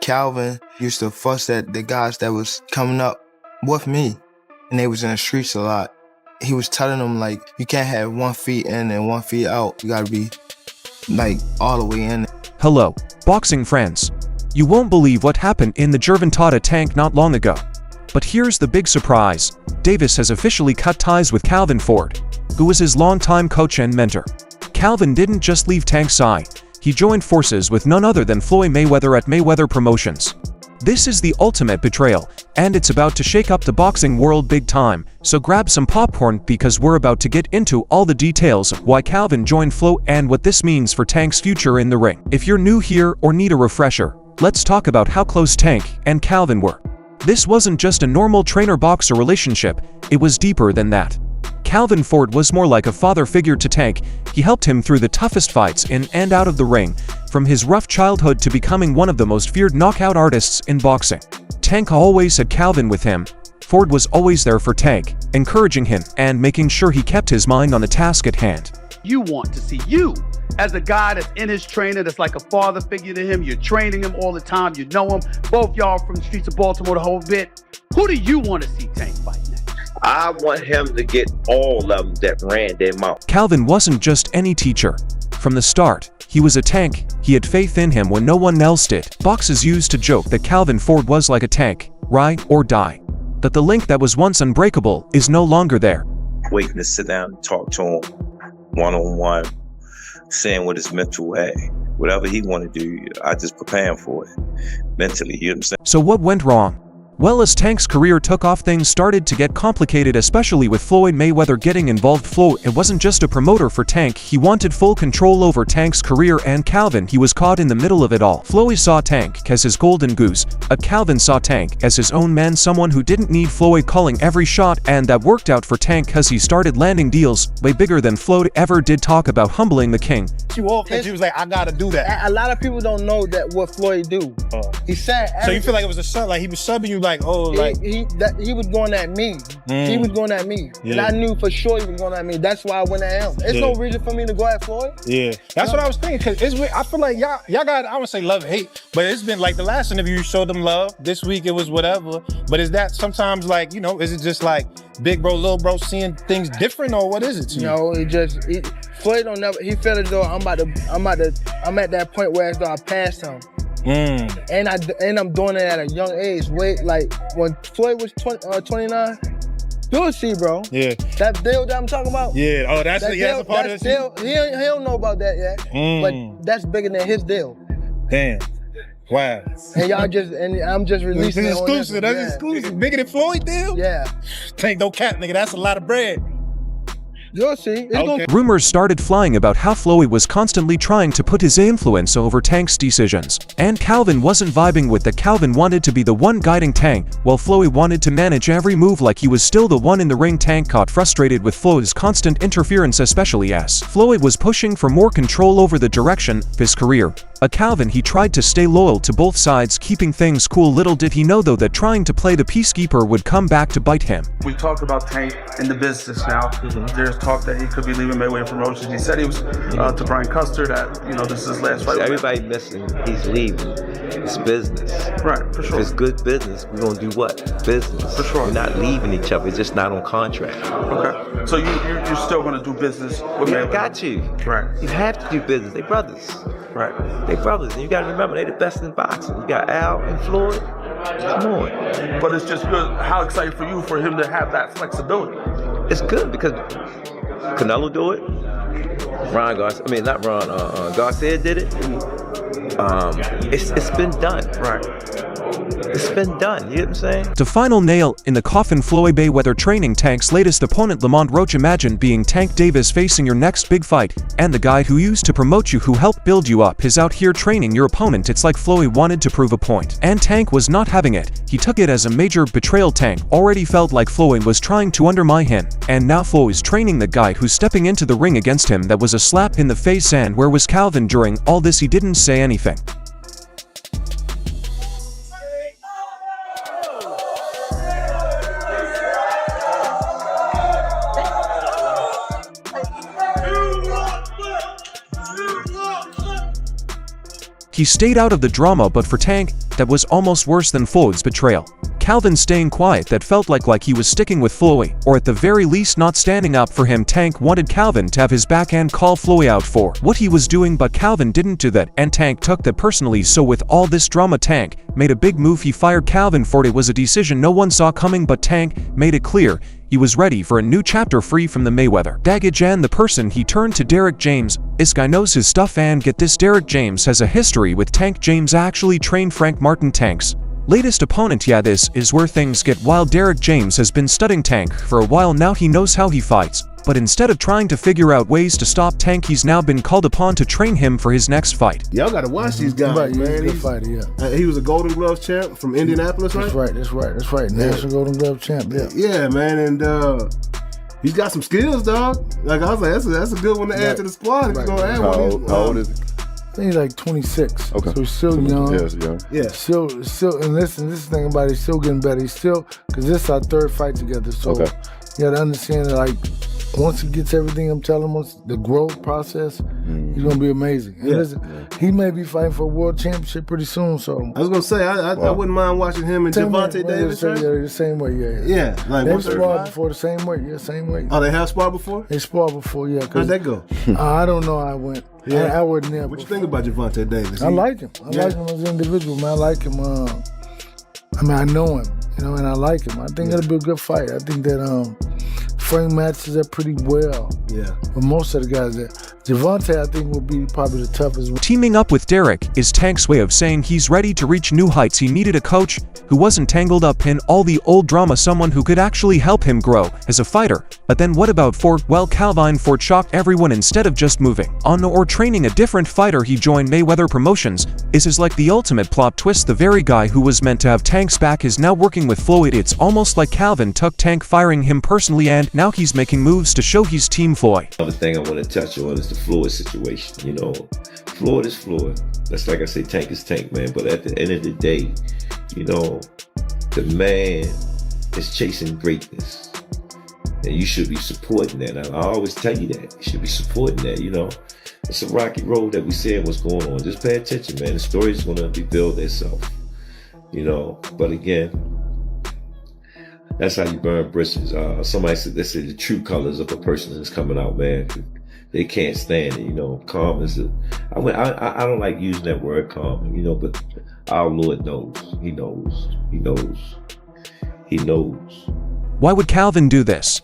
Calvin used to fuss at the guys that was coming up with me, and they was in the streets a lot. He was telling them, like, you can't have 1 foot in and 1 foot out. You gotta be, like, all the way in. Hello, boxing friends. You won't believe what happened in the Gervonta tank not long ago. But here's the big surprise. Davis has officially cut ties with Calvin Ford, who was his longtime coach and mentor. Calvin didn't just leave Tank's side. He joined forces with none other than Floyd Mayweather at Mayweather Promotions. This is the ultimate betrayal, and it's about to shake up the boxing world big time, so grab some popcorn because we're about to get into all the details of why Calvin joined Flo and what this means for Tank's future in the ring. If you're new here or need a refresher, let's talk about how close Tank and Calvin were. This wasn't just a normal trainer-boxer relationship, it was deeper than that. Calvin Ford was more like a father figure to Tank. He helped him through the toughest fights in and out of the ring, from his rough childhood to becoming one of the most feared knockout artists in boxing. Tank always had Calvin with him. Ford was always there for Tank, encouraging him and making sure he kept his mind on the task at hand. You want to see you as a guy that's in his trainer, that's like a father figure to him. You're training him all the time. You know him. Both y'all from the streets of Baltimore the whole bit. Who do you want to see Tank fight next? I want him to get all of them that ran their mouth. Calvin wasn't just any teacher. From the start, he was a tank. He had faith in him when no one else did. Boxers used to joke that Calvin Ford was like a tank, ride or die. That the link that was once unbreakable is no longer there. Waiting to sit down and talk to him one-on-one, saying what his mental way. Whatever he want to do, I just prepare him for it mentally, you know what I'm saying? So what went wrong? Well, as Tank's career took off, things started to get complicated, especially with Floyd Mayweather getting involved. Floyd wasn't just a promoter for Tank, he wanted full control over Tank's career, and Calvin, he was caught in the middle of it all. Floyd saw Tank as his golden goose, Calvin saw Tank as his own man, someone who didn't need Floyd calling every shot, and that worked out for Tank because he started landing deals way bigger than Floyd ever did. Talk about humbling the king. You off because he was like, I gotta do that. A lot of people don't know that what Floyd do. He said. So you feel like it was a sub, like he was subbing you, like, oh, like he was going at me. He was going at me, and I knew for sure he was going at me. That's why I went at him. There's no reason for me to go at Floyd. Yeah, that's what I was thinking. Cause it's weird. I feel like y'all got, I wouldn't say love hate, but it's been like the last interview you showed them love. This week it was whatever. But is that sometimes like, you know, is it just like big bro, little bro seeing things different, or what is it to you? No, Floyd don't never. He felt as though I'm at that point where as though I passed him. And I'm doing it at a young age. Wait, like when Floyd was 29, you'll see, bro. Yeah. That deal that I'm talking about. Yeah. Oh, that's a part of the deal. He don't know about that yet. But that's bigger than his deal. Damn. Wow. And I'm just releasing it. Exclusive. That's exclusive. Bigger than Floyd deal? Yeah. Tank no cap, nigga. That's a lot of bread. You'll see. Rumors started flying about how Floyd was constantly trying to put his influence over Tank's decisions, and Calvin wasn't vibing with that. Calvin wanted to be the one guiding Tank, while Floyd wanted to manage every move like he was still the one in the ring. Tank got frustrated with Floyd's constant interference, especially as Floyd was pushing for more control over the direction of his career. Calvin, he tried to stay loyal to both sides, keeping things cool. Little did he know, though, that trying to play the peacekeeper would come back to bite him. We talked about Tank in the business now. There's talk that he could be leaving Mayweather Promotions. He said he was to Brian Custer that, you know, this is his last fight. Everybody missing, he's leaving. It's business. Right, for sure. If it's good business, we're gonna do what? Business. For sure. We're not leaving each other, it's just not on contract. Okay. So you're still gonna do business with Mayweather? Got you. Right. You have to do business. They brothers. Right. They brothers, and you gotta remember, they the best in boxing. You got Al and Floyd. Come on. But it's just good. How excited for you for him to have that flexibility? It's good because Canelo do it. Ron Garcia, I mean not Ron. Garcia did it. It's been done. Right. It's been done, you know what I'm saying? The final nail in the coffin, Floyd Mayweather training Tank's latest opponent, Leonard Roach. Imagine being Tank Davis facing your next big fight, and the guy who used to promote you, who helped build you up, is out here training your opponent. It's like Floyd wanted to prove a point, and Tank was not having it. He took it as a major betrayal. Tank already felt like Floyd was trying to undermine him, and now Floyd's training the guy who's stepping into the ring against him. That was a slap in the face. And where was Calvin during all this? He didn't say anything. He stayed out of the drama, but for Tank, that was almost worse than Floyd's betrayal. Calvin staying quiet that felt like he was sticking with Floyd, or at the very least not standing up for him. Tank wanted Calvin to have his back and call Floyd out for what he was doing, but Calvin didn't do that, and Tank took that personally. So with all this drama, Tank made a big move. He fired Calvin for it. It was a decision no one saw coming, but Tank made it clear he was ready for a new chapter free from the Mayweather baggage and the person. He turned to Derrick James. This guy knows his stuff, and get this, Derrick James has a history with Tank. James actually trained Frank Martin, Tank's latest opponent. Yeah, this is where things get wild. Derrick James has been studying Tank for a while now. He knows how he fights, but instead of trying to figure out ways to stop Tank, he's now been called upon to train him for his next fight. Y'all gotta watch these guys, Right, man. he's a good fighter, yeah. He was a Golden Glove champ from Indianapolis, right? That's right. National Golden Glove champ, yeah. Yeah, man, and he's got some skills, dog. Like I was like, that's a good one to add to the squad. If you're gonna add one. How old is he? I think he's like 26. Okay. So he's still young. Yeah, he's young. Yeah. Still, and listen, this thing about it, he's still getting better. He's still, because this is our third fight together. So Okay. you gotta understand that, like, once he gets everything I'm telling him, once the growth process, he's gonna be amazing. And listen, he may be fighting for a world championship pretty soon. So I was gonna say, I wouldn't mind watching him and Gervonta Davis, right? Yeah, the same way, yeah. Yeah, like They 135? sparred before the same weight, same weight. Oh, they have sparred before? They sparred before, yeah. How'd that go? I don't know how I went. Yeah. I wasn't there. What you think about Gervonta Davis? I like him. I like him as an individual, man. I like him. I know him, and I like him. I think it'll be a good fight. I think that Frank matches up pretty well. Yeah. But most of the guys that Gervonta, I think, will be probably the toughest one. Teaming up with Derrick is Tank's way of saying he's ready to reach new heights. He needed a coach who wasn't tangled up in all the old drama, someone who could actually help him grow as a fighter. But then what about Ford? Well, Calvin Ford shocked everyone. Instead of just moving on or training a different fighter, he joined Mayweather Promotions. This is like the ultimate plot twist. The very guy who was meant to have Tank's back is now working with Floyd. It's almost like Calvin took Tank, firing him personally, and now he's making moves to show he's Team Floyd. Another thing I want to touch on is the Floyd situation. You know, Floyd is Floyd. That's like I say, Tank is Tank, man. But at the end of the day, you know, the man is chasing greatness. And you should be supporting that. I always tell you that. You should be supporting that, you know. It's a rocky road that we saying what's going on. Just pay attention, man. The story's going to rebuild itself, you know. But again, that's how you burn bridges. Somebody said, they say the true colors of a person is coming out, man. They can't stand it, you know. Calm is I don't like using that word calm, you know, but our Lord knows. He knows. He knows. He knows. Why would Calvin do this?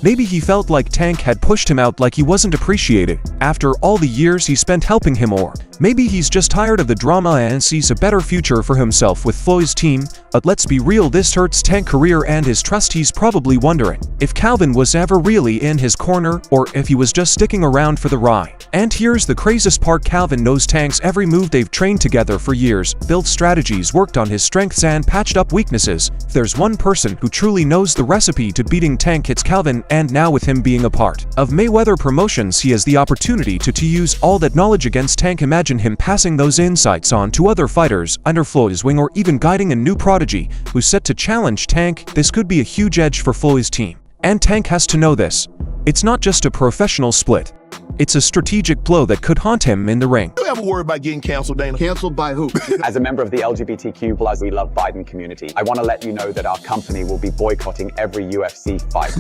Maybe he felt like Tank had pushed him out, like he wasn't appreciated after all the years he spent helping him, or maybe he's just tired of the drama and sees a better future for himself with Floyd's team. But let's be real, this hurts Tank's career and his trust. He's probably wondering if Calvin was ever really in his corner or if he was just sticking around for the ride. And here's the craziest part, Calvin knows Tank's every move. They've trained together for years, built strategies, worked on his strengths, and patched up weaknesses. If there's one person who truly knows the recipe to beating Tank, it's Calvin, and now with him being a part of Mayweather Promotions, he has the opportunity to use all that knowledge against Tank. Imagine him passing those insights on to other fighters under Floyd's wing, or even guiding a new prodigy who's set to challenge Tank. This could be a huge edge for Floyd's team, and Tank has to know this. It's not just a professional split. It's a strategic blow that could haunt him in the ring. You ever worry about getting canceled, Dana? Canceled by who? As a member of the LGBTQ plus We Love Biden community, I want to let you know that our company will be boycotting every UFC fight.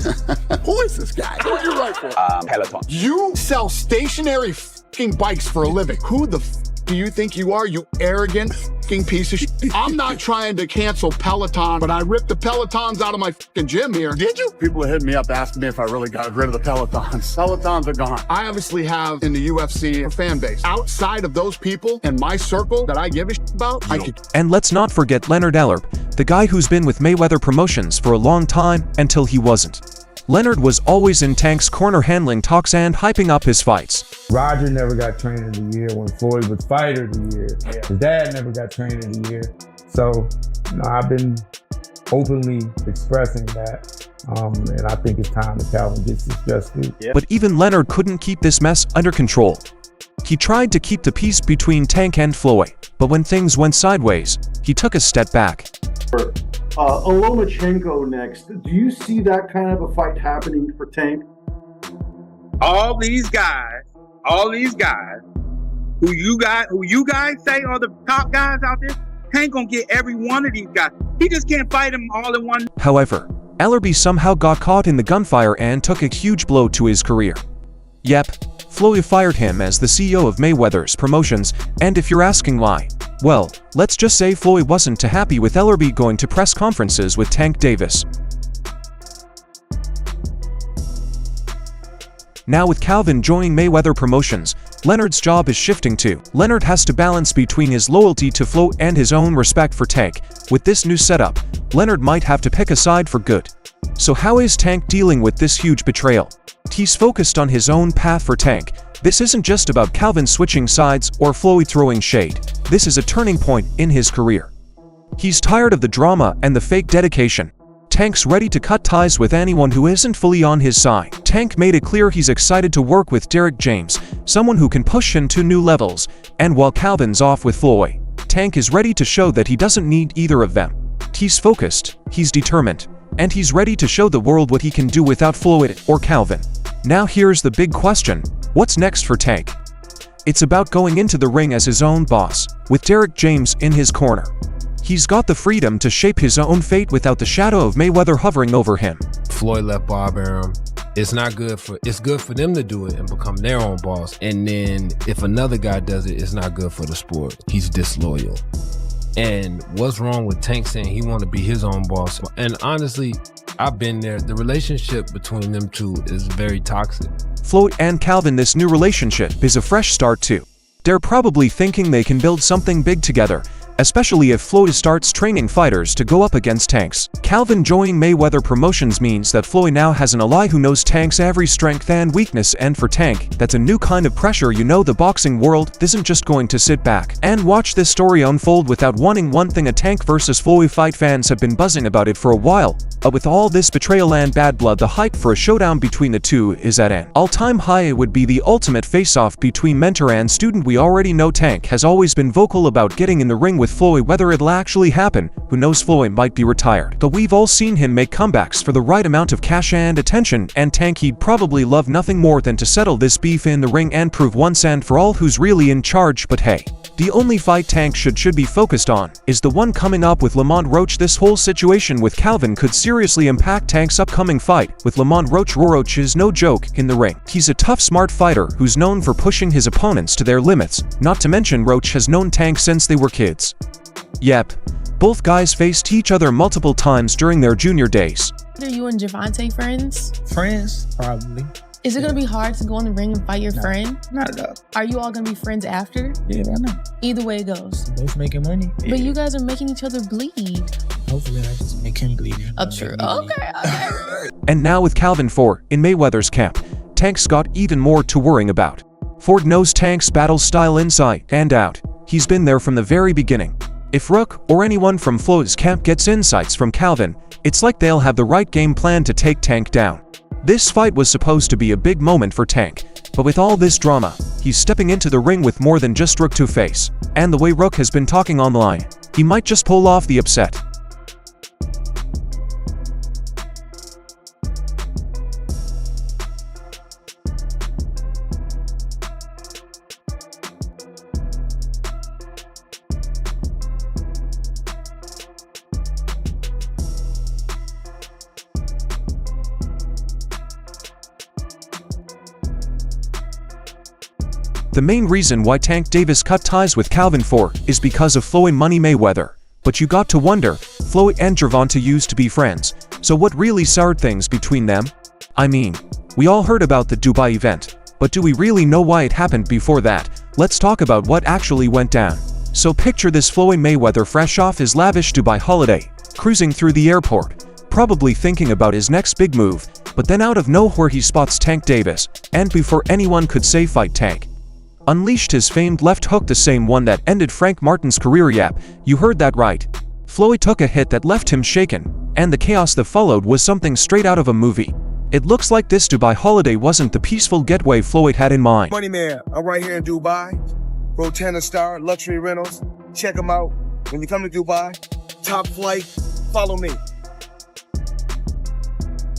Who is this guy? Who are you right for? Peloton. You sell stationary f***ing bikes for a living. Who the f*** do you think you are, you arrogant f***ing piece of shit? I'm not trying to cancel Peloton, but I ripped the Pelotons out of my f***ing gym here. Did you? People are hitting me up asking me if I really got rid of the Pelotons. Pelotons are gone. I obviously have in the UFC a fan base. Outside of those people in my circle that I give a shit about, I could. And let's not forget Leonard Ellerbe, the guy who's been with Mayweather Promotions for a long time until he wasn't. Leonard was always in Tank's corner, handling talks and hyping up his fights. Roger never got Trainer of the Year when Floyd was Fighter of the Year. His dad never got Trainer of the Year. So, you know, I've been openly expressing that. And I think it's time that Calvin gets his just due. But even Leonard couldn't keep this mess under control. He tried to keep the peace between Tank and Floyd, but when things went sideways, he took a step back. Lomachenko next. Do you see that kind of a fight happening for Tank? All these guys who you guys say are the top guys out there, Tank gonna get every one of these guys. He just can't fight them all in one. However, Ellerbe somehow got caught in the gunfire and took a huge blow to his career. Yep, Floyd fired him as the CEO of Mayweather's promotions, and if you're asking why, well, let's just say Floyd wasn't too happy with Ellerbe going to press conferences with Tank Davis. Now with Calvin joining Mayweather Promotions, Leonard's job is shifting too. Leonard has to balance between his loyalty to Flo and his own respect for Tank. With this new setup, Leonard might have to pick a side for good. So how is Tank dealing with this huge betrayal? He's focused on his own path for Tank. This isn't just about Calvin switching sides or Floyd throwing shade. This is a turning point in his career. He's tired of the drama and the fake dedication. Tank's ready to cut ties with anyone who isn't fully on his side. Tank made it clear he's excited to work with Derrick James, someone who can push him to new levels, and while Calvin's off with Floyd, Tank is ready to show that he doesn't need either of them. He's focused, he's determined, and he's ready to show the world what he can do without Floyd or Calvin. Now here's the big question, what's next for Tank? It's about going into the ring as his own boss, with Derrick James in his corner. He's got the freedom to shape his own fate without the shadow of Mayweather hovering over him. Floyd left Bob Arum. It's good for them to do it and become their own boss. And then if another guy does it, it's not good for the sport. He's disloyal. And what's wrong with Tank saying he want to be his own boss? And honestly, I've been there. The relationship between them two is very toxic. Floyd and Calvin, this new relationship is a fresh start too. They're probably thinking they can build something big together, especially if Floyd starts training fighters to go up against Tank's. Calvin joining Mayweather Promotions means that Floyd now has an ally who knows Tank's every strength and weakness, and for Tank, that's a new kind of pressure. You know, the boxing world isn't just going to sit back and watch this story unfold without wanting one thing: a Tank versus Floyd fight. Fans have been buzzing about it for a while, but with all this betrayal and bad blood, the hype for a showdown between the two is at an all-time high. It would be the ultimate face-off between mentor and student. We already know Tank has always been vocal about getting in the ring with Floyd. Whether it'll actually happen, who knows? Floyd might be retired, but we've all seen him make comebacks for the right amount of cash and attention, and Tank, he'd probably love nothing more than to settle this beef in the ring and prove once and for all who's really in charge. But hey, the only fight Tank should be focused on is the one coming up with Leonard Roach. This whole situation with Calvin could seriously impact Tank's upcoming fight with Leonard Roach. Roach is no joke in the ring. He's a tough, smart fighter who's known for pushing his opponents to their limits. Not to mention, Roach has known Tank since they were kids. Yep, both guys faced each other multiple times during their junior days. Are you and Gervonta friends? Friends, probably. Is it going to be hard to go in the ring and fight your friend? Not at all. Are you all going to be friends after? Yeah, why not? Either way it goes. Both making money. But you guys are making each other bleed. Hopefully I just make him bleed. True. Okay. And now with Calvin Ford in Mayweather's camp, Tank's got even more to worrying about. Ford knows Tank's battle style inside and out. He's been there from the very beginning. If Rook or anyone from Floyd's camp gets insights from Calvin, it's like they'll have the right game plan to take Tank down. This fight was supposed to be a big moment for Tank, but with all this drama, he's stepping into the ring with more than just Rook to face. And the way Rook has been talking online, he might just pull off the upset. The main reason why Tank Davis cut ties with Calvin Ford is because of Floyd Money Mayweather. But you got to wonder, Floyd and Gervonta used to be friends, so what really soured things between them? I mean, we all heard about the Dubai event, but do we really know why it happened before that? Let's talk about what actually went down. So picture this: Floyd Mayweather fresh off his lavish Dubai holiday, cruising through the airport, probably thinking about his next big move, but then out of nowhere he spots Tank Davis, and before anyone could say fight, Tank unleashed his famed left hook, the same one that ended Frank Martin's career. Yep, you heard that right. Floyd took a hit that left him shaken, and the chaos that followed was something straight out of a movie. It looks like this Dubai holiday wasn't the peaceful getaway Floyd had in mind. Money Man, I'm right here in Dubai. Rotana Star, Luxury Rentals. Check them out. When you come to Dubai, top flight, follow me.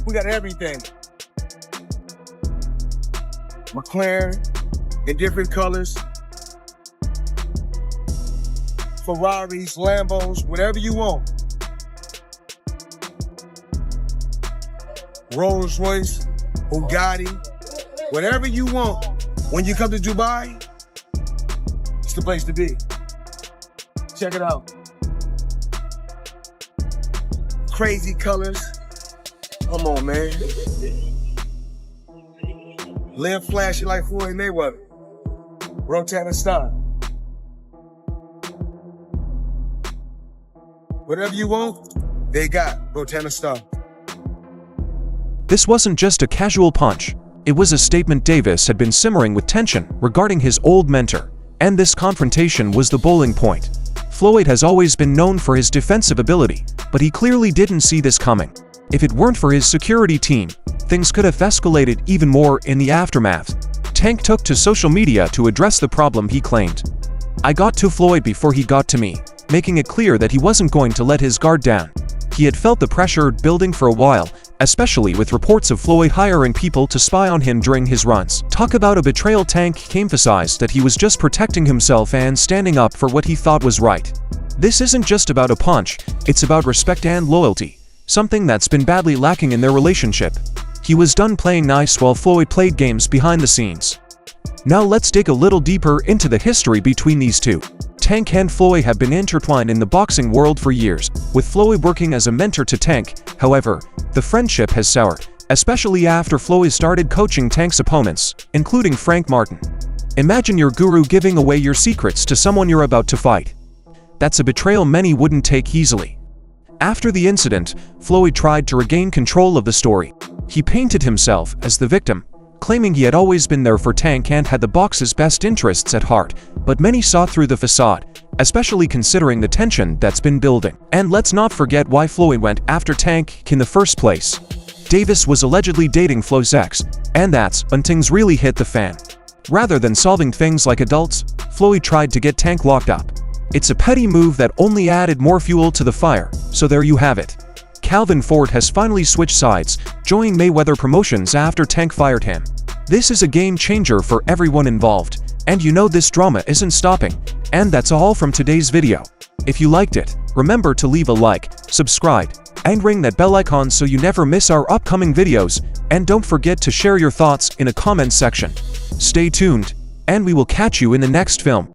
We got everything. McLaren in different colors. Ferraris, Lambos, whatever you want. Rolls Royce, Bugatti, whatever you want. When you come to Dubai, it's the place to be. Check it out. Crazy colors. Come on, man. Live flashy like Floyd Mayweather. Rotate style. Whatever you want, they got Rotate style. This wasn't just a casual punch. It was a statement. Davis had been simmering with tension regarding his old mentor, and this confrontation was the boiling point. Floyd has always been known for his defensive ability, but he clearly didn't see this coming. If it weren't for his security team, things could have escalated even more in the aftermath. Tank took to social media to address the problem. He claimed, "I got to Floyd before he got to me," making it clear that he wasn't going to let his guard down. He had felt the pressure building for a while, especially with reports of Floyd hiring people to spy on him during his runs. Talk about a betrayal. Tank emphasized that he was just protecting himself and standing up for what he thought was right. This isn't just about a punch, it's about respect and loyalty, something that's been badly lacking in their relationship. He was done playing nice while Floyd played games behind the scenes. Now let's dig a little deeper into the history between these two. Tank and Floyd have been intertwined in the boxing world for years, with Floyd working as a mentor to Tank. However, the friendship has soured, especially after Floyd started coaching Tank's opponents, including Frank Martin. Imagine your guru giving away your secrets to someone you're about to fight. That's a betrayal many wouldn't take easily. After the incident, Floyd tried to regain control of the story. He painted himself as the victim, claiming he had always been there for Tank and had the box's best interests at heart, but many saw through the facade, especially considering the tension that's been building. And let's not forget why Floyd went after Tank in the first place. Davis was allegedly dating Floyd's ex, and that's when things really hit the fan. Rather than solving things like adults, Floyd tried to get Tank locked up. It's a petty move that only added more fuel to the fire, so there you have it. Calvin Ford has finally switched sides, joining Mayweather Promotions after Tank fired him. This is a game changer for everyone involved, and you know this drama isn't stopping. And that's all from today's video. If you liked it, remember to leave a like, subscribe, and ring that bell icon so you never miss our upcoming videos, and don't forget to share your thoughts in a comment section. Stay tuned, and we will catch you in the next film.